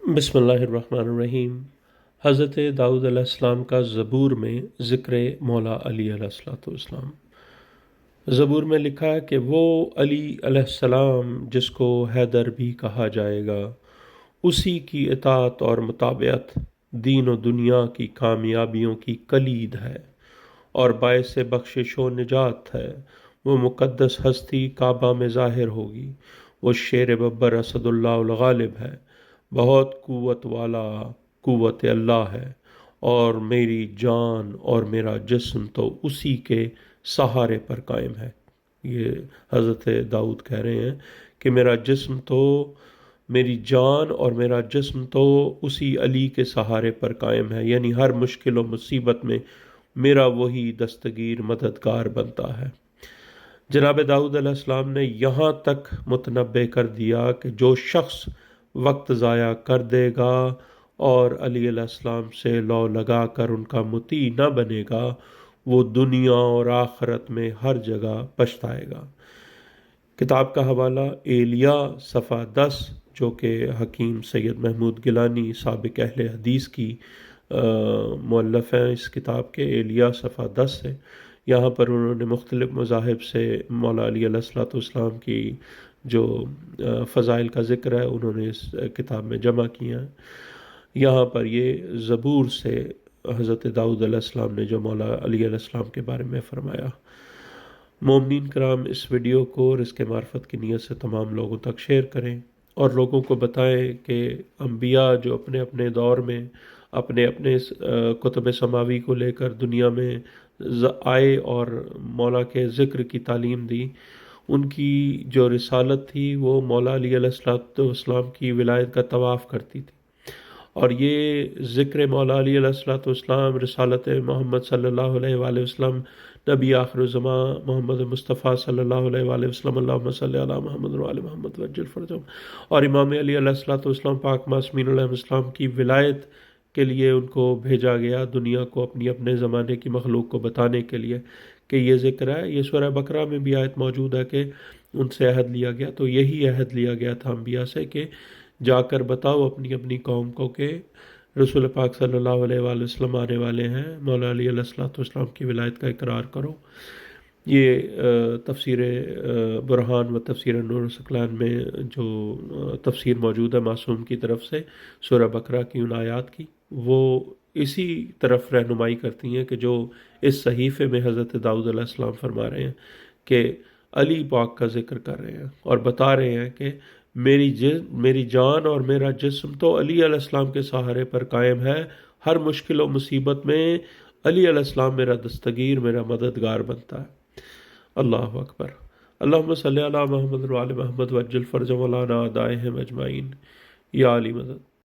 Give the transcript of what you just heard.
بسم اللہ الرحمن الرحیم۔ حضرت داؤد علیہ السلام کا زبور میں ذکر مولا علی علیہ السلام۔ زبور میں لکھا ہے کہ وہ علی علیہ السلام جس کو حیدر بھی کہا جائے گا، اسی کی اطاعت اور مطابعت دین و دنیا کی کامیابیوں کی کلید ہے اور باعث بخشش و نجات ہے۔ وہ مقدس ہستی کعبہ میں ظاہر ہوگی۔ وہ شیر ببر اسد اللہ الغالب ہے، بہت قوت والا قوت اللہ ہے، اور میری جان اور میرا جسم تو اسی کے سہارے پر قائم ہے۔ یہ حضرت داؤد کہہ رہے ہیں کہ میری جان اور میرا جسم تو اسی علی کے سہارے پر قائم ہے، یعنی ہر مشکل و مصیبت میں میرا وہی دستگیر مددگار بنتا ہے۔ جناب داؤد علیہ السلام نے یہاں تک متنبع کر دیا کہ جو شخص وقت ضائع کر دے گا اور علی علیہ السلام سے لو لگا کر ان کا مطیع نہ بنے گا، وہ دنیا اور آخرت میں ہر جگہ پچھتائے گا۔ کتاب کا حوالہ ایلیا صفحہ 10، جو کہ حکیم سید محمود گیلانی سابق اہل حدیث کی مؤلف ہیں اس کتاب کے، ایلیا صفحہ 10 ہے۔ یہاں پر انہوں نے مختلف مذاہب سے مولا علی علیہ السلام کی جو فضائل کا ذکر ہے انہوں نے اس کتاب میں جمع کیا ہے۔ یہاں پر یہ زبور سے حضرت داؤد علیہ السلام نے جو مولا علی علیہ السلام کے بارے میں فرمایا۔ مومنین کرام، اس ویڈیو کو اور اس کے معرفت کی نیت سے تمام لوگوں تک شیئر کریں اور لوگوں کو بتائیں کہ انبیاء جو اپنے اپنے دور میں اپنے اپنے کتب سماوی کو لے کر دنیا میں آئے اور مولا کے ذکر کی تعلیم دی، ان کی جو رسالت تھی وہ مولا علی علیہ السلام کی ولایت کا طواف کرتی تھی، اور یہ ذکر مولا علی علیہ السلام، رسالت محمد صلی اللہ علیہ وآلہ وسلم، نبی آخر الزمان محمد مصطفیٰ صلی اللہ علیہ وآلہ وسلم، اللہم صلی علی محمد وآل محمد وعجل فرجہم، اور امام علی علیہ السلام پاک معصومین علیہ السلام کی ولایت کے لیے ان کو بھیجا گیا دنیا کو اپنی اپنے زمانے کی مخلوق کو بتانے کے لیے کہ یہ ذکر ہے۔ یہ سورہ بقرہ میں بھی آیت موجود ہے کہ ان سے عہد لیا گیا، تو یہی عہد لیا گیا تھا انبیاء سے کہ جا کر بتاؤ اپنی اپنی قوم کو کہ رسول پاک صلی اللہ علیہ وآلہ وسلم آنے والے ہیں، مولا علی علیہ السلام کی ولایت کا اقرار کرو۔ یہ تفسیر برہان و تفسیر نور الثقلین میں جو تفسیر موجود ہے معصوم کی طرف سے سورہ بقرہ کی ان آیات کی، وہ اسی طرف رہنمائی کرتی ہیں کہ جو اس صحیفے میں حضرت داؤد علیہ السلام فرما رہے ہیں کہ علی پاک کا ذکر کر رہے ہیں اور بتا رہے ہیں کہ میری جان اور میرا جسم تو علی علیہ السلام کے سہارے پر قائم ہے، ہر مشکل و مصیبت میں علی علیہ السلام میرا دستگیر، میرا مددگار بنتا ہے۔ اللہ اکبر۔ اللہم صلی علی محمد وعلی محمد وعجل فرجہم ولا اعدائہم اجمعین۔ یا علی مدد۔